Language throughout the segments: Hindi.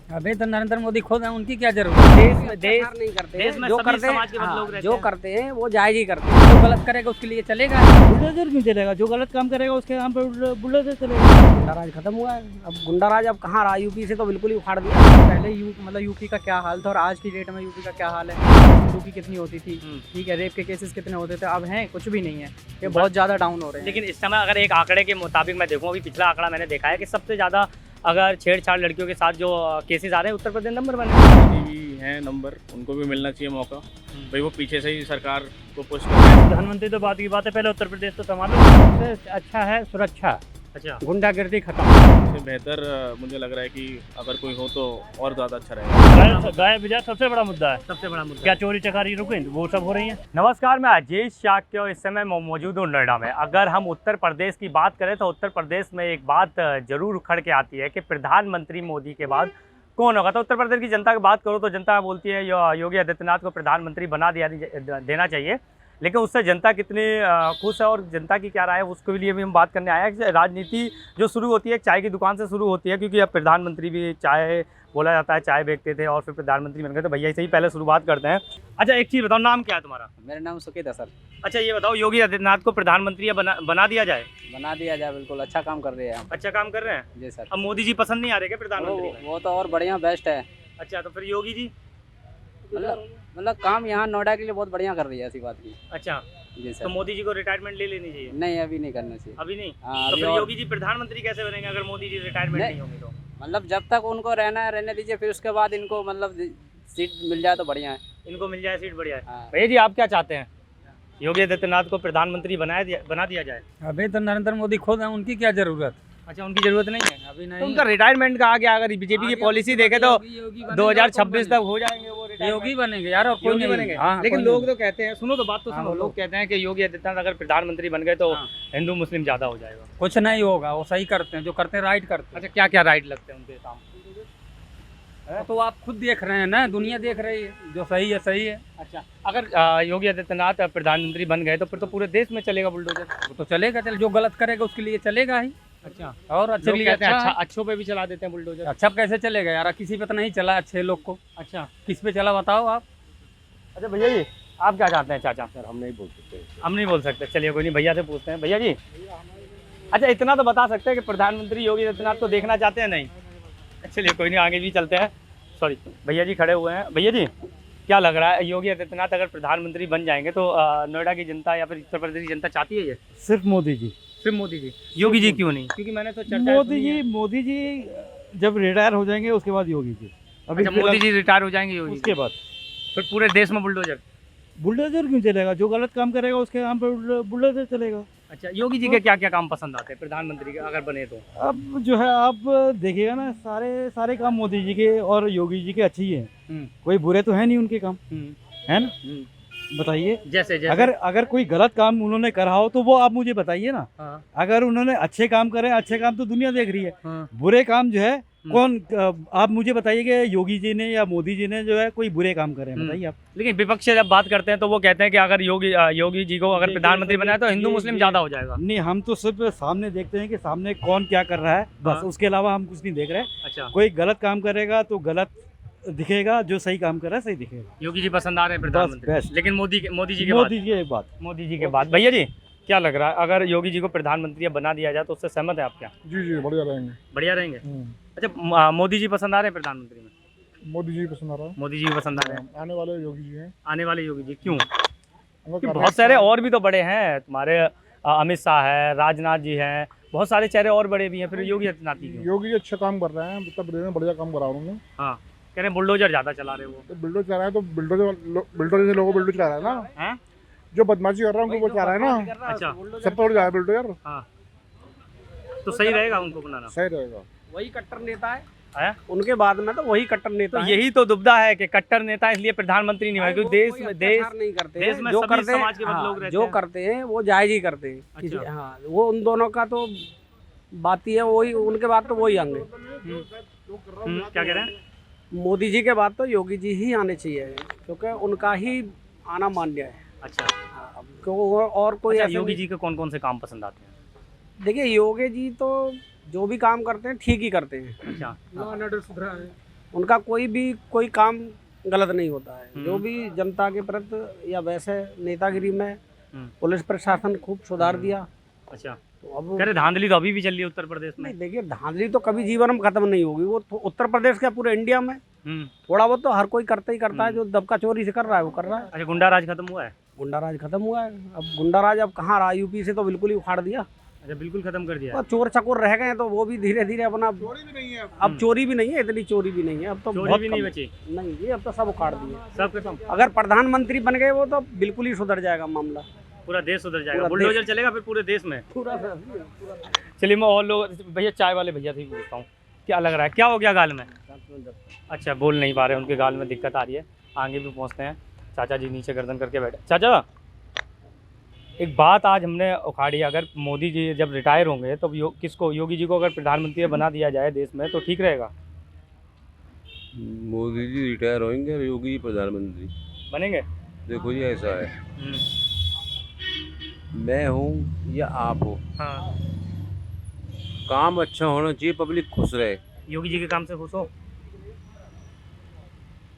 अभी तो नरेंद्र मोदी खुद हैं, उनकी क्या जरूरत है। देश नहीं करते देश में जो सभी करते समाज के हैं, लोग रहते जो हैं। करते हैं वो जायज ही करते हैं। जो गलत करेगा उसके लिए चलेगा। बुलडोजर क्यों चलेगा? जो गलत काम करेगा उसके नाम पर बुलडोजर चलेगा। गुंडा राज खत्म हुआ है, अब गुंडा राज अब कहाँ रहा। यूपी से तो बिल्कुल ही उखाड़ दिया। पहले यूपी का क्या हाल था और आज की डेट में यूपी का क्या हाल है। यूपी कितनी होती थी, ठीक है, रेप के केसेस कितने होते थे, अब हैं कुछ भी नहीं है। ये बहुत ज़्यादा डाउन हो रहे हैं। लेकिन इस समय अगर एक आंकड़े के मुताबिक मैं देखूं, अभी पिछला आंकड़ा मैंने देखा है कि सबसे ज़्यादा अगर छेड़छाड़ लड़कियों के साथ जो केसेस आ रहे हैं उत्तर प्रदेश नंबर 1 है। भी हैं नंबर, उनको भी मिलना चाहिए मौका। भाई वो पीछे से ही सरकार को पुश कर रहे हैं। प्रधानमंत्री तो बात की बात है, पहले उत्तर प्रदेश तो संभालो। सबसे अच्छा है सुरक्षा, अच्छा, गुंडागिर्दी खत्म। इससे बेहतर मुझे लग रहा है कि अगर कोई हो तो और ज़्यादा अच्छा रहेगा। गाय बिजा सबसे बड़ा मुद्दा है। सबसे बड़ा मुद्दा क्या चोरी चकारी रुके वो सब हो रही है। नमस्कार, मैं अजीत शाक्य और इस समय मौजूद हूँ नोएडा में। अगर हम उत्तर प्रदेश की बात करें तो उत्तर प्रदेश में एक बात जरूर उखड़ के आती है कि प्रधानमंत्री मोदी के बाद कौन होगा। तो उत्तर प्रदेश की जनता की बात करो तो जनता बोलती है योगी आदित्यनाथ को प्रधानमंत्री बना देना चाहिए। लेकिन उससे जनता कितनी खुश है और जनता की क्या राय है उसके लिए भी हम बात करने आए हैं। राजनीति जो शुरू होती है एक चाय की दुकान से शुरू होती है, क्योंकि अब प्रधानमंत्री भी चाय बोला जाता है, चाय बेचते थे और फिर प्रधानमंत्री बन गए। तो भैया से ही पहले शुरुआत करते हैं। अच्छा, एक चीज़ बताओ, नाम क्या है तुम्हारा? मेरा नाम सुकेत है सर। अच्छा, ये बताओ, योगी आदित्यनाथ को प्रधानमंत्री बना दिया जाए? बना दिया जाए, बिल्कुल अच्छा काम कर रहे हैं हम। अच्छा काम कर रहे हैं जी सर। अब मोदी जी पसंद नहीं आ रहे क्या प्रधानमंत्री में? वो तो और बढ़िया बेस्ट है। अच्छा, तो फिर योगी जी? मतलब काम यहाँ नोएडा के लिए बहुत बढ़िया कर रही है, ऐसी बात की। अच्छा, जी तो सर। मोदी जी को रिटायरमेंट ले लेनी चाहिए? नहीं, अभी नहीं करना चाहिए। अभी नहीं? हाँ, तो अभी फिर और- योगी जी प्रधानमंत्री कैसे बनेंगे अगर मोदी जी रिटायरमेंट नहीं। नहीं होंगे तो? मतलब जब तक उनको रहना है रहने दीजिए, फिर उसके बाद इनको मतलब सीट मिल जाए तो बढ़िया है। इनको मिल जाए सीट, बढ़िया है। हाँ। भैया जी, आप क्या चाहते हैं? योगी आदित्यनाथ को प्रधानमंत्री बना दिया जाए? अभी तो नरेंद्र मोदी खुद हैं, उनकी क्या जरूरत। अच्छा, उनकी जरूरत नहीं है? अभी तो उनका रिटायरमेंट का आ गया। अगर बीजेपी की पॉलिसी देखे तो 2026 तक हो जाएंगे वो रिटायरमेंट। योगी बनेंगे यार, और कोई योगी नहीं बनेंगे। हाँ, लेकिन कोई लोग नहीं। तो कहते हैं, सुनो तो बात तो हाँ, सुनो, बोलो। लोग कहते हैं कि योगी आदित्यनाथ अगर प्रधानमंत्री बन गए तो हाँ। हिंदू मुस्लिम ज्यादा हो जाएगा। कुछ नहीं होगा, वो सही करते हैं, जो करते हैं राइट करते हैं। अच्छा, क्या क्या राइट लगते हैं उनके काम? तो आप खुद देख रहे हैं ना, दुनिया देख रही है, जो सही है सही है। अच्छा, अगर योगी आदित्यनाथ प्रधानमंत्री बन गए तो फिर तो पूरे देश में चलेगा बुलडोजर। वो तो चलेगा, चल जो गलत करेगा उसके लिए चलेगा ही। अच्छा, और अच्छे लोग लिए कहते हैं अच्छा अच्छा, अच्छों पे भी चला देते हैं बुलडोजर। है। अच्छा कैसे चलेगा यार, किसी पे तो नहीं चला अच्छे लोग को। अच्छा, किस पे चला बताओ आप। अच्छा भैया जी, आप क्या चाहते हैं? चाचा सर हम नहीं बोल सकते। हम नहीं बोल सकते, चलिए कोई नहीं, भैया से पूछते हैं। भैया जी, अच्छा इतना तो बता सकते हैं कि प्रधानमंत्री योगी आदित्यनाथ को देखना चाहते हैं? नहीं, चलिए कोई नहीं, आगे भी चलते हैं। सॉरी, भैया जी खड़े हुए हैं। भैया जी, क्या लग रहा है योगी आदित्यनाथ अगर प्रधानमंत्री बन जाएंगे तो नोएडा की जनता या फिर उत्तर प्रदेश की जनता चाहती है ये? सिर्फ मोदी जी। सिर्फ मोदी जी? योगी जी क्यों नहीं? क्योंकि मैंने तो चर्चा मोदी जी जब रिटायर हो जाएंगे उसके बाद योगी जी। अभी अच्छा, मोदी जी रिटायर हो जाएंगे, योगी उसके जी। बाद फिर पूरे देश में बुलडोजर? बुलडोजर क्यों चलेगा? जो गलत काम करेगा उसके नाम पर बुलडोजर चलेगा। अच्छा, योगी जी के क्या क्या काम पसंद आते हैं प्रधानमंत्री के अगर बने तो? अब जो है आप देखिएगा ना, सारे काम मोदी जी के और योगी जी के अच्छे ही हैं। कोई बुरे तो है नहीं उनके काम, है ना? बताइए। जैसे अगर कोई गलत काम उन्होंने करा हो तो वो आप मुझे बताइए ना। हाँ, अगर उन्होंने अच्छे काम करे, अच्छे काम तो दुनिया देख रही है। हाँ। बुरे काम जो है कौन, आप मुझे बताइए कि योगी जी ने या मोदी जी ने जो है कोई बुरे काम करे हैं, बताइए आप। लेकिन विपक्ष से जब बात करते हैं तो वो कहते हैं कि अगर योगी जी को अगर प्रधानमंत्री बनाया तो हिंदू मुस्लिम ज्यादा हो जाएगा। नहीं, हम तो सिर्फ सामने देखते हैं कि सामने कौन क्या कर रहा है, बस। हाँ। उसके अलावा हम कुछ नहीं देख रहे। अच्छा, कोई गलत काम करेगा तो गलत दिखेगा, जो सही काम कर रहा है सही दिखेगा। योगी जी पसंद आ रहे हैं प्रधानमंत्री, बेस्ट। लेकिन मोदी जी के बाद मोदी जी के बाद भैया जी क्या लग रहा है अगर योगी जी को प्रधानमंत्री बना दिया जाए तो उससे सहमत है आप? क्या जी बढ़िया रहेंगे। बढ़िया रहेंगे? अच्छा, मोदी जी पसंद आ रहे हैं प्रधानमंत्री में? मोदी जी पसंद आ रहा है। मोदी जी पसंद आ रहे हैं? आने वाले योगी जी हैं। आने वाले योगी जी क्यों? उनको कि करना बहुत सारे अच्छा है। और भी तो बड़े हैं तुम्हारे, अमित शाह है, राजनाथ जी हैं, बहुत सारे चेहरे और बड़े भी हैं, फिर योगी आदित्यनाथ जी क्यों? योगी जी अच्छा काम कर रहे हैं, उत्तर प्रदेश में बढ़िया काम करा उन्होंने। हाँ, कह रहे हैं बुलडोजर ज्यादा चला रहे वो। तो बिल्डोजर चला रहा है तो बिल्डोजर से लोगों को बिल्डोजर चला रहा है ना। हैं? जो बदमाशी कर रहा है उनको वो चला रहा है ना। अच्छा, सब पर जा रहा है बिल्डोजर। हाँ, तो सही रहेगा उनको बनाना? सही रहेगा। वही कट्टर नेता है है? उनके बाद में, तो वही कट्टर नेता तो है। यही तो दुविधा है कि कट्टर नेता इसलिए प्रधानमंत्री नहीं बने, क्योंकि देश में नहीं करते देश में जो सभी करते हैं, समाज के हाँ, लोग रहते जो हैं। करते हैं वो जायज ही करते हैं। अच्छा। हाँ, वो उन दोनों का तो बात ही है, वही उनके बाद तो वही आएंगे। क्या कह रहे हैं? मोदी जी के बाद तो योगी जी ही आने चाहिए, क्योंकि उनका ही आना मान्य है। अच्छा, हाँ, और कोई अच्छा, ऐसे योगी नहीं। जी के कौन कौन से काम पसंद आते हैं? देखिए, योगी जी तो जो भी काम करते हैं ठीक ही करते हैं। अच्छा, उनका कोई काम गलत नहीं होता है। जो भी जनता के प्रति या वैसे नेतागिरी में पुलिस प्रशासन खूब सुधार दिया। अच्छा, तो अब कह रहे धांधली तो अभी भी चल रही है उत्तर प्रदेश में। नहीं, देखिए धांधली तो कभी जीवन में खत्म नहीं होगी। वो तो उत्तर प्रदेश क्या पूरे इंडिया में थोड़ा बहुत तो हर कोई करता ही करता है। जो दबका चोरी से कर रहा है वो कर रहा है। अच्छा, गुंडा राज खत्म हुआ है? गुंडा राज खत्म हुआ है। अब गुंडा राज अब कहाँ रहा, यूपी से तो बिल्कुल ही उखाड़ दिया। अच्छा, बिल्कुल खत्म कर दिया। और चोर चकोर रह गए हैं तो वो भी धीरे धीरे अपना, चोरी भी नहीं है अब चोरी भी नहीं है, इतनी चोरी भी नहीं है अब तो, चोरी बहुत भी नहीं कम। बची। नहीं, ये अब तो सब उखाड़ दिए। सब खत्म। अगर प्रधानमंत्री बन गए वो तो बिल्कुल ही सुधर जाएगा मामला। पूरा देश सुधर जाएगा, पूरा बुलडोजर देश। चलेगा फिर पूरे देश में। पूरा चलिए, मैं और लोग, भैया चाय वाले भैया से ही पूछता हूँ, क्या लग रहा है, क्या हो गया गाल में? अच्छा, बोल नहीं पा रहे, उनके गाल में दिक्कत आ रही है। आगे भी पहुँचते हैं। चाचा जी नीचे गर्दन करके बैठे। चाचा, एक बात आज हमने उखाड़ी, अगर मोदी जी जब रिटायर होंगे तो किसको, योगी जी को अगर प्रधानमंत्री बना दिया जाए देश में तो ठीक रहेगा? मोदी जी रिटायर होंगे और योगी जी प्रधानमंत्री बनेंगे? देखो जी, ऐसा है, मैं हूँ या आप हो, हाँ, काम अच्छा होना चाहिए, पब्लिक खुश रहे। योगी जी के काम से खुश हो?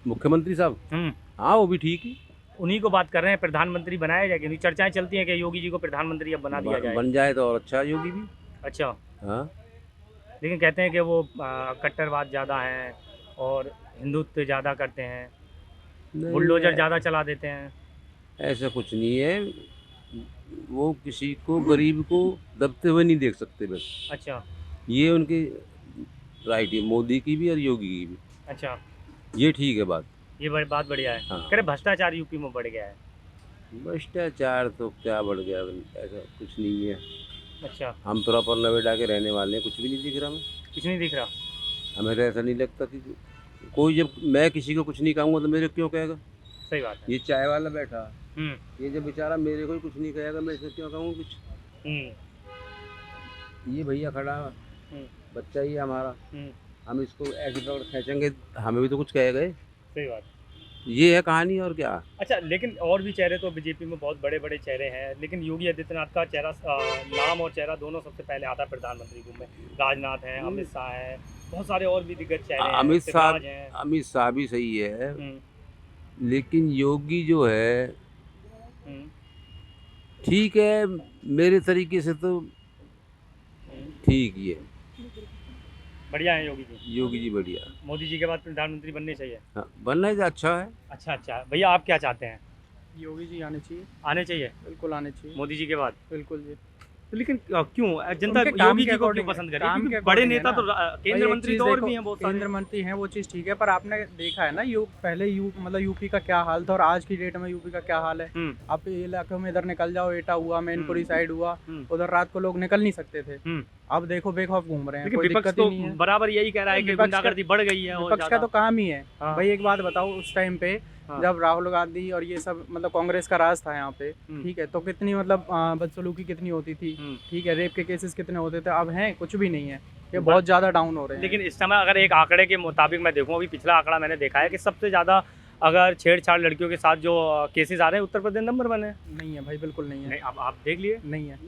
मुख्यमंत्री साहब, हाँ वो भी ठीक है। उन्हीं को बात कर रहे हैं, प्रधानमंत्री बनाया जाए, क्योंकि चर्चाएं चलती हैं कि योगी जी को प्रधानमंत्री अब बना दिया जाए। बन जाए तो और अच्छा, योगी भी। अच्छा, हाँ, लेकिन कहते हैं कि वो कट्टरवाद ज़्यादा है और हिंदुत्व ज़्यादा करते हैं, बुलडोजर ज़्यादा चला देते हैं। ऐसा कुछ नहीं है, वो किसी को, गरीब को दबते हुए नहीं देख सकते बस। अच्छा, ये उनकी राइट है, मोदी की भी और योगी की भी। अच्छा, ये ठीक है बात। ये बात बढ़िया है। हाँ। कह रहे भ्रष्टाचार यूपी में बढ़ गया है। भ्रष्टाचार तो क्या बढ़ गया, ऐसा कुछ नहीं है। अच्छा, हम प्रॉपर नोएडा के रहने वाले हैं, कुछ भी नहीं दिख रहा हमें। कुछ नहीं दिख रहा। हमें तो ऐसा नहीं लगता कि कोई, जब मैं किसी को कुछ नहीं कहूँगा तो मेरे क्यों कहेगा। सही बात है। ये चाय वाला बैठा, हम्म, ये जब बेचारा मेरे को ही कुछ नहीं कहेगा, मैं इसे क्यों कहूँ कुछ। ये भैया खड़ा है, बच्चा ही है हमारा, हम इसको ऐसी पकड़ खींचेंगे, हमें भी तो कुछ कहेगा ये। सही बात। ये है कहानी, और क्या। अच्छा, लेकिन और भी चेहरे तो बीजेपी में बहुत बड़े बड़े चेहरे हैं, लेकिन योगी आदित्यनाथ का चेहरा, नाम और चेहरा दोनों सबसे पहले आता है प्रधानमंत्री रूप में। राजनाथ हैं, अमित शाह हैं, बहुत सारे और भी दिग्गज चेहरे हैं। अमित शाह भी सही है, लेकिन योगी जो है ठीक है, मेरे तरीके से तो ठीक ही है। बढ़िया है योगी जी। योगी जी बढ़िया। मोदी जी के बाद प्रधानमंत्री बनने चाहिए। हाँ, बनना ही तो अच्छा है। अच्छा, भैया आप क्या चाहते हैं? योगी जी आने चाहिए, आने चाहिए बिल्कुल आने चाहिए, मोदी जी के बाद? बिल्कुल जी। तो लेकिन क्यों जनता उनके काम योगी के जी को क्यों according है, पसंद करे? काम क्योंकि के बड़े according है नेता तो ना। केंद्र भाई, एक मंत्री चीज़ तो और देखो, भी हैं बहुत सारे। केंद्र मंत्री हैं, वो चीज़ ठीक है, पर आपने देखा है ना, पहले यूपी का क्या हाल था और आज की डेट में यूपी का क्या हाल है। आप इलाकों में इधर निकल जाओ, एटा हुआ, मैनपुरी साइड हुआ, उधर रात को लोग निकल नहीं सकते थे। अब देखो बेखौफ घूम रहे हैं, लेकिन कोई विपक्ष दिक्कत ही तो नहीं है। बराबर यही कह रहा है कि गुंडागर्दी बढ़ गई है। और विपक्ष का तो काम ही है। हाँ। भाई एक बात बताओ, उस टाइम पे जब राहुल गांधी और ये सब मतलब कांग्रेस का राज था यहाँ पे, ठीक है, तो कितनी मतलब बदसलूकी कितनी होती थी, ठीक है, रेप के केसेस कितने होते थे। अब हैं कुछ भी नहीं है, ये बहुत ज़्यादा डाउन हो रहे हैं। लेकिन इस समय अगर एक आंकड़े के मुताबिक मैं देखूँ, अभी पिछला आंकड़ा मैंने देखा है कि सबसे ज़्यादा अगर छेड़छाड़ लड़कियों के साथ जो केसेस आ रहे हैं, उत्तर प्रदेश नंबर 1 है। नहीं है भाई, बिल्कुल नहीं है। नहीं, अब आप देख लिए। नहीं है,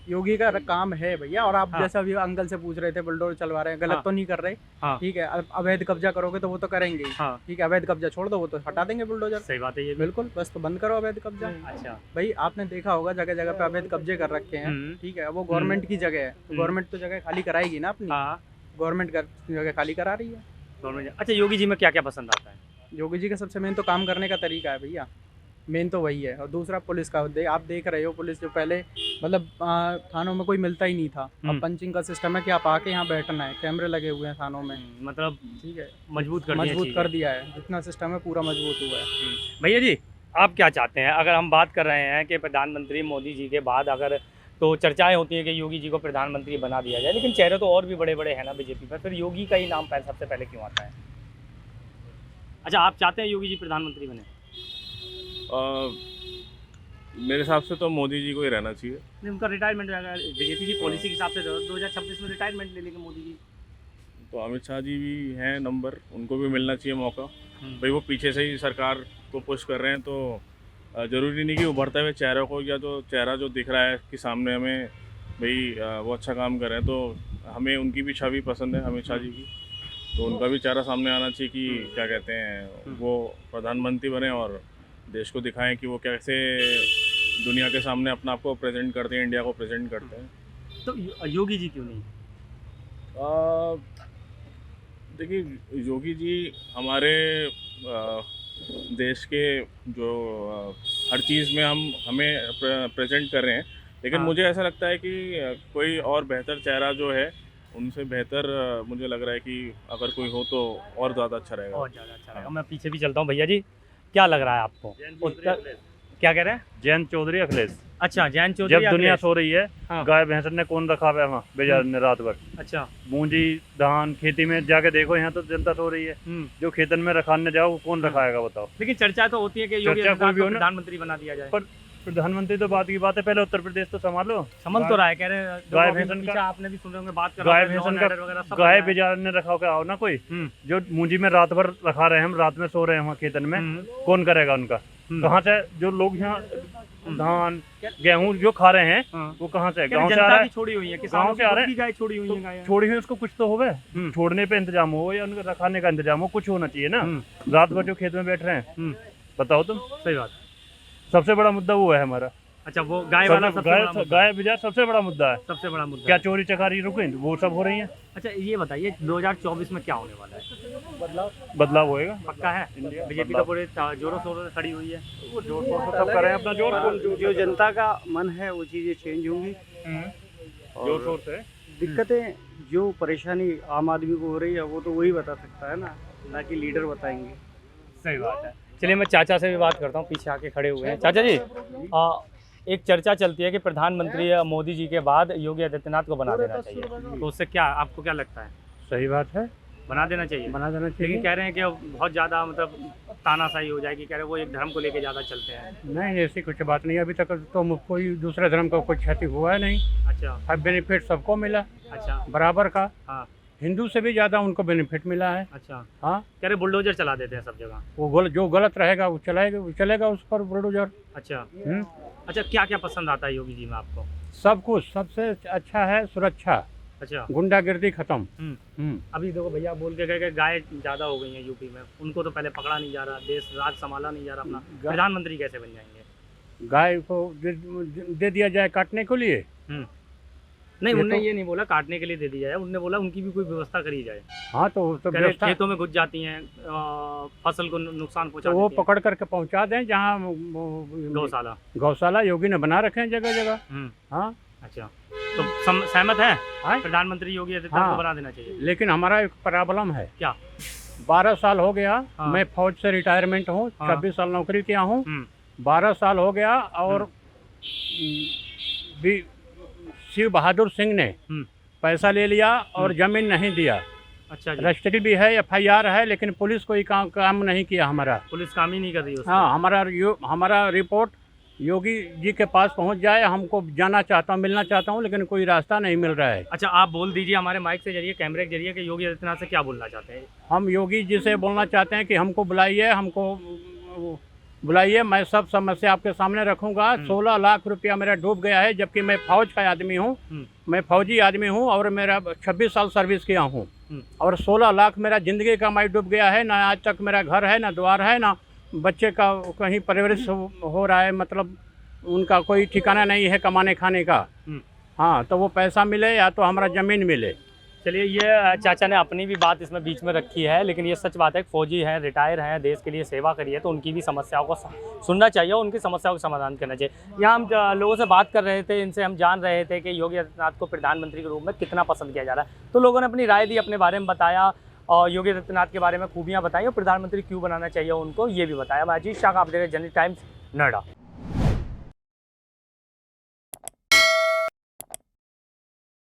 योगी का काम है भैया। और आप जैसा अभी अंकल से पूछ रहे थे, बुलडोजर चलवा रहे हैं, गलत तो नहीं कर रहे, ठीक है। अवैध कब्जा करोगे तो वो तो करेंगे ही, ठीक है। अवैध कब्जा छोड़ दो, वो तो हटा देंगे बुलडोजर। सही बात है ये। बिल्कुल, बस तो बंद करो अवैध कब्जा। अच्छा भाई आपने देखा होगा जगह जगह पे अवैध कब्जे कर रखे हैं, ठीक है। वो गवर्नमेंट की जगह है, गवर्नमेंट तो जगह खाली कराएगी ना अपनी। गवर्नमेंट जगह खाली करा रही है गवर्नमेंट। अच्छा, योगी जी में क्या क्या पसंद आता है? योगी जी का सबसे मेन तो काम करने का तरीका है भैया, मेन तो वही है। और दूसरा पुलिस का, आप देख रहे हो, पुलिस जो पहले मतलब थानों में कोई मिलता ही नहीं था, अब पंचिंग का सिस्टम है कि आप आके यहाँ बैठना है, कैमरे लगे हुए हैं थानों में, मतलब ठीक है, मजबूत कर दिया है। जितना सिस्टम है पूरा मजबूत हुआ है। भैया जी, आप क्या चाहते हैं? अगर हम बात कर रहे हैं कि प्रधानमंत्री मोदी जी के बाद अगर, तो चर्चाएं होती हैं कि योगी जी को प्रधानमंत्री बना दिया जाए, लेकिन चेहरे तो और भी बड़े बड़े हैं ना बीजेपी पर, फिर योगी का ही नाम सबसे पहले क्यों आता है? अच्छा, आप चाहते हैं योगी जी प्रधानमंत्री बने? मेरे हिसाब से तो मोदी जी को ही रहना चाहिए। नहीं, उनका रिटायरमेंट रहेगा, बीजेपी की पॉलिसी के हिसाब से 2026 में रिटायरमेंट ले लेंगे मोदी जी। तो अमित शाह जी भी हैं नंबर, उनको भी मिलना चाहिए मौका। भाई वो पीछे से ही सरकार को पुश कर रहे हैं, तो ज़रूरी नहीं कि उभरते हुए चेहरे को, या जो चेहरा जो दिख रहा है कि सामने हमें भाई वो अच्छा काम कर रहे हैं, तो हमें उनकी भी छवि पसंद है, अमित शाह जी की। तो उनका भी चेहरा सामने आना चाहिए कि क्या कहते हैं वो प्रधानमंत्री बने और देश को दिखाएं कि वो कैसे दुनिया के सामने अपना आप को प्रेजेंट करते हैं, इंडिया को प्रेजेंट करते हैं। तो योगी जी क्यों नहीं? देखिए योगी जी हमारे देश के जो हर चीज़ में हमें प्रेजेंट कर रहे हैं, लेकिन हाँ। मुझे ऐसा लगता है कि कोई और बेहतर चेहरा जो है उनसे बेहतर मुझे लग रहा है कि अगर कोई हो तो और ज़्यादा अच्छा रहेगा। बहुत ज़्यादा अच्छा रहेगा। मैं पीछे भी चलता हूँ। भैया जी क्या लग रहा है आपको? उत्तर क्या कह रहे हैं? जयंत चौधरी अखिलेश। अच्छा, जयंत चौधरी जब दुनिया अखिलेश। सो रही है, हाँ। गाय भैंस ने कौन रखा हुआ है वहाँ बेजार ने रात भर? अच्छा। मूंजी धान खेती में जाके देखो, यहाँ तो जनता सो रही है। जो खेतन में रखाने जाओ वो कौन रखाएगा बताओ? लेकिन चर्चा तो होती है कि योगी चर्चा कोई आदित्यनाथ भी को हो ना। प्रधानमंत्री बना दिया जाए। पर प्रधानमंत्री तो बात की बात है, पहले उत्तर प्रदेश तो संभालो। समझ तो रहा है, कह रहे हैं गाय देखो, अभी भैंसन पीछे का- आपने भी सुन रहे होंगे बात कर गाय रहे हैं, भैंसन लॉ एंड ऑर्डर वगैरह सब का गाय बन रहा है। बेजार ने रखा होगा आओ ना कोई, हम्म, जो मूंजी में रात भर रखा रहे हैं, हम रात में सो रहे हैं वहाँ खेतन में, कौन करेगा उनका? कहाँ से जो लोग यहाँ धान गेहूं जो खा रहे हैं हाँ। वो कहाँ से? क्या गाँव से आ जनता रहा की है, छोड़ी हुई है, किसानों गाँव से की आ रहे खुद की गाय छोड़ी हुई है गाय। छोड़ी हुई उसको कुछ तो होवे, छोड़ने पे इंतजाम हो या उनका रखाने का इंतजाम हो, कुछ होना चाहिए ना। रात भर जो खेत में बैठ रहे हैं, बताओ तुम। सही बात। सबसे बड़ा मुद्दा वो है हमारा। अच्छा, वो गाय वाला सबसे बड़ा मुद्दा है। गाय बाजार सबसे बड़ा मुद्दा है। सबसे बड़ा मुद्दा क्या है। चोरी चकारी रुके वो सब हो रही है। अच्छा, ये बताइए 2024 में क्या होने वाला है? बदलाव होएगा, पक्का है? बीजेपी तो पूरे जोरों शोरों से खड़ी हुई है। वो जोर शोर से सब कर रहे हैं अपना जोर जो जनता का मन है वो चीज़ें चेंज होंगी। जोर शोर से। दिक्कतें जो परेशानी आम आदमी को हो रही है वो तो वही बता सकता है ना कि लीडर बताएंगे। सही बात है। चलिए मैं चाचा से भी बात करता हूँ, पीछे आके खड़े हुए हैं। चाचा जी, एक चर्चा चलती है कि प्रधानमंत्री मोदी जी के बाद योगी आदित्यनाथ को बना देना चाहिए, तो उससे क्या आपको क्या लगता है? सही बात है, बना देना चाहिए। बना देना लेकिन चाहिए। कह रहे हैं कि बहुत ज़्यादा मतलब तानाशाही हो जाएगी, कह रहे हैं वो एक धर्म को लेके ज़्यादा चलते हैं। नहीं, ऐसी कुछ बात नहीं, अभी तक तो कोई दूसरे धर्म का कोई क्षति हुआ है नहीं। अच्छा। सब बेनिफिट सबको मिला अच्छा। बराबर का। हाँ। हिंदू से भी ज़्यादा उनको बेनिफिट मिला है। अच्छा। हाँ, कह रहे बुलडोजर चला देते हैं सब जगह। वो जो गलत रहेगा वो चलेगा उस पर बुलडोजर। अच्छा। अच्छा, क्या क्या पसंद आता है योगी जी में आपको? सब कुछ, सबसे अच्छा है सुरक्षा, अच्छा। गुंडागिर्दी खत्म। अभी देखो भैया बोल के गए कि गाय ज़्यादा हो गई हैं यूपी में, उनको तो पहले पकड़ा नहीं जा रहा, देश राज संभाला नहीं जा रहा अपना, प्रधानमंत्री कैसे बन जाएंगे? गाय को दे दिया जाए काटने के लिए। नहीं, ये उनने तो- ये नहीं बोला काटने के लिए दे दिया जाए, उनने बोला उनकी भी कोई व्यवस्था करी जाए। हाँ, तो कह रहे व्यवस्था खेतों में घुस जाती हैं, फसल को नुकसान पहुंचा तो वो देती हैं। पकड़ करके पहुंचा दें जहाँ गौशाला। गौशाला योगी ने बना रखे हैं जगह जगह। हाँ। अच्छा, तो सहमत है हाँ? प्रधानमंत्री योगी आदित्यनाथ हाँ। को बना देना चाहिए। लेकिन हमारा एक प्रॉब्लम है। क्या? 12 साल हो गया, हाँ। मैं फौज से रिटायरमेंट हूँ, हाँ। 26 साल नौकरी किया हूँ, हम्म, 12 साल हो गया और भी शिव बहादुर सिंह ने पैसा ले लिया और जमीन नहीं दिया। अच्छा जी। रजिस्ट्री भी है, FIR है, लेकिन पुलिस कोई काम नहीं किया हमारा। पुलिस काम ही नहीं कर रही है। हाँ, हमारा रिपोर्ट योगी जी के पास पहुंच जाए, हमको जाना चाहता हूँ, मिलना चाहता हूँ, लेकिन कोई रास्ता नहीं मिल रहा है। अच्छा, आप बोल दीजिए हमारे माइक के जरिए, कैमरे के जरिए कि योगी आदित्यनाथ से क्या बोलना चाहते हैं। हम योगी जी से बोलना चाहते हैं कि हमको बुलाइए, मैं सब समस्या आपके सामने रखूंगा। 16 लाख रुपया मेरा डूब गया है, जबकि मैं फौज का आदमी हूँ, मैं फौजी आदमी हूँ और मेरा 26 साल सर्विस किया हूँ, और 16 लाख मेरा ज़िंदगी का कमाई डूब गया है। ना आज तक मेरा घर है, ना द्वार है, ना बच्चे का कहीं परवरिश हो रहा है, मतलब उनका कोई ठिकाना नहीं है कमाने खाने का। हाँ, तो वो पैसा मिले या तो हमारा ज़मीन मिले। चलिए, ये चाचा ने अपनी भी बात इसमें बीच में रखी है, लेकिन ये सच बात है कि फौजी हैं, रिटायर हैं, देश के लिए सेवा करी है, तो उनकी भी समस्याओं को सुनना चाहिए, उनकी समस्याओं का समाधान करना चाहिए। यहाँ हम लोगों से बात कर रहे थे, इनसे हम जान रहे थे कि योगी आदित्यनाथ को प्रधानमंत्री के रूप में कितना पसंद किया जा रहा है। तो लोगों ने अपनी राय दी, अपने बारे में बताया और योगी आदित्यनाथ के बारे में खूबियाँ बताई और प्रधानमंत्री क्यों बनाना चाहिए उनको ये भी बताया। मैं अजीत शाह, आप देख रहे हैं जनहित टाइम्स, नोएडा।